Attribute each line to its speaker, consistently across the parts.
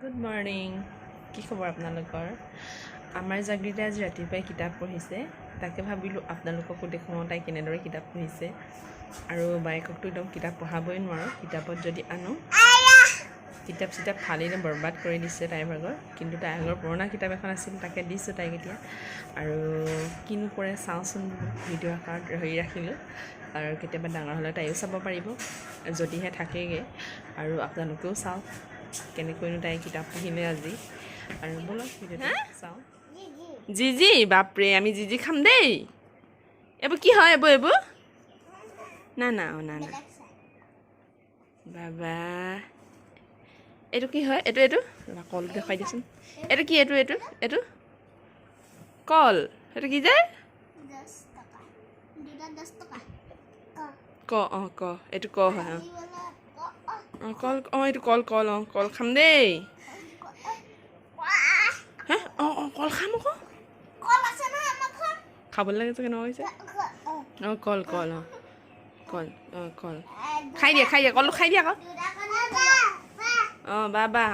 Speaker 1: good morning কি খবৰ আপোনালোকৰ আমাৰ জাগৃতা আজি ৰাতিপুৱাই কিতাপ পঢ়িছে তাকে ভাবিলোঁ আপোনালোককো দেখুৱাওঁ তাই কেনেদৰে কিতাপ পঢ়িছে আৰু বাইককতো একদম কিতাপ পঢ়াবই নোৱাৰোঁ কিতাপত যদি আনো কিতাপ চিতাপ ফালিলে বৰবাদ কৰি দিছে তাইৰ ভাগৰ কিন্তু তাইৰ আগৰ পুৰণা কিতাপ এখন আছিল তাকে দিছোঁ তাইক এতিয়া আৰু কিনো কৰে চাওঁচোন ভিডিঅ' আকাৰত ধৰি ৰাখিলোঁ আৰু কেতিয়াবা ডাঙৰ হ'লে তাইও চাব পাৰিব যদিহে থাকেগৈ আৰু আপোনালোকেও চাওক কেনেকৈনো তাই কিতাপ পঢ়িলে আজি আৰু ব'লক ভিডিঅ'টো চাওঁ জিজি বাপৰে আমি জিজি খাম দেই এইবোৰ কি হয় এইবোৰ না না না না বাবা এইটো কি হয় এইটো কল দেখুৱাই দিয়চোন এইটো কি এইটো কল সেইটো কি যায় ক ক এইটো ক হয় কল এইটো কল কল কল খাম দেই হা কল খাম আকৌ খাবলৈ লাগে কেনেকুৱা হৈছে কল কল কল কল খাই দিয়া কলটো খাই দিয়া আকৌ বাবা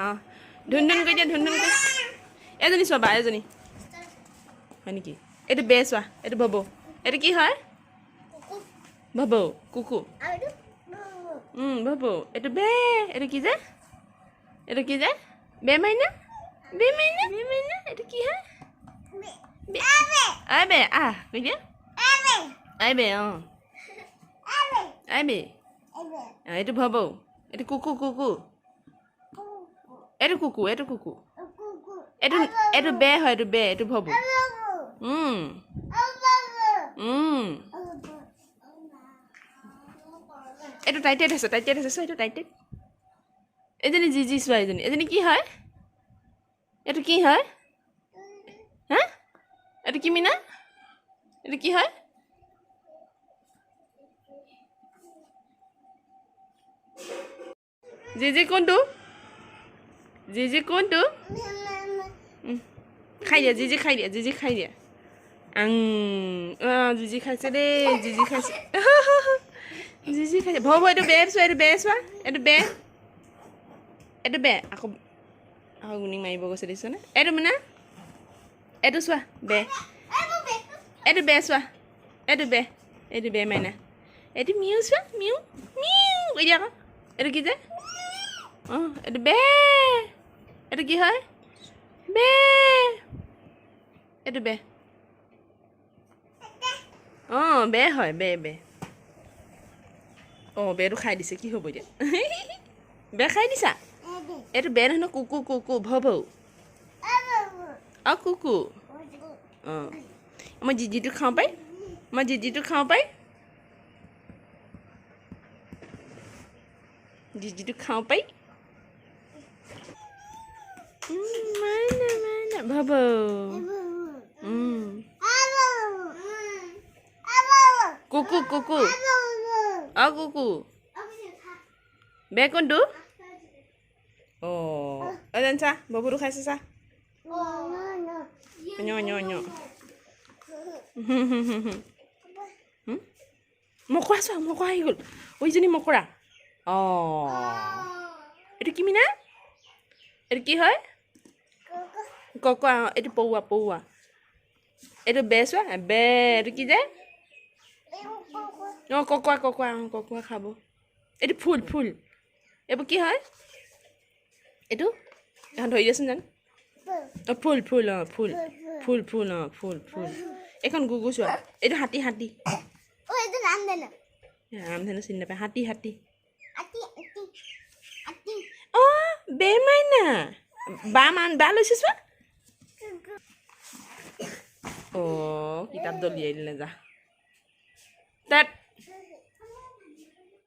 Speaker 1: ধুন ধুন কৰি দিয়া ধুন ধুন কৰি এজনী চোৱা বা এজনী হয় নেকি এইটো বে চোৱা এইটো ভবৌ এইটো কি হয় ভবৌ কুকু ভবৌ এইটো বে এইটো কি যে বে মাইনা এইটো কি হয় আই বে কৈ দিয়া আই বে আই বে এইটো ভবৌ এইটো কুকু এইটো কুকু এইটো বে হয় এইটো ভবৌ এইটো টাইটেড আছে এইটো টাইটেড এজনী জিজি চোৱা এজনী কি হয় এইটো কি হয় হা এইটো কি মিনা এইটো কি হয় জিজি কোনটো খাই দিয়া জিজি খাই দিয়া জিজি খাইছে দেই জিজি খাইছে জিজি খাইছে ভব এইটো চোৱা এইটো বে আকৌ গুণি মাৰিব গৈছে দেখিছনে এইটো মানে এইটো চোৱা বে এইটো বে চোৱা এইটো বে মাইনা এইটো মিউ চোৱা মিউ কৈ দিয়া আকৌ এইটো কি যে এইটো বে এইটো কি হয় বে এইটো বে বে হয় বে বেটো খাই দিছে কি হ'ব এতিয়া বে খাই দিছা এইটো বে নহয় কুকু ভবৌ কুকু মই জিজিটো খাওঁ পাই মাইনা ভবৌ কুকু কুকু বে কোনটো এজন চা ববুটো খাইছে চা মকৰা চোৱা মকৰা আহি গ'ল ওইজনী মকৰা এইটো কি মিনা এইটো কি হয় ককোৱা এইটো পৌৱা এইটো বে চোৱা বে এইটো কি যে ককোৱা খাব এইটো ফুল এইবোৰ কি হয় এইটো এখন ধৰি দিয়াচোন জানো ফুল এইখন গুগু চোৱা এইটো হাতী ৰামধেনু চিনি নাপায় হাতী বে মাইনা বা লৈছে চোৱা কিতাপ দলিয়াই দিলে যা তাত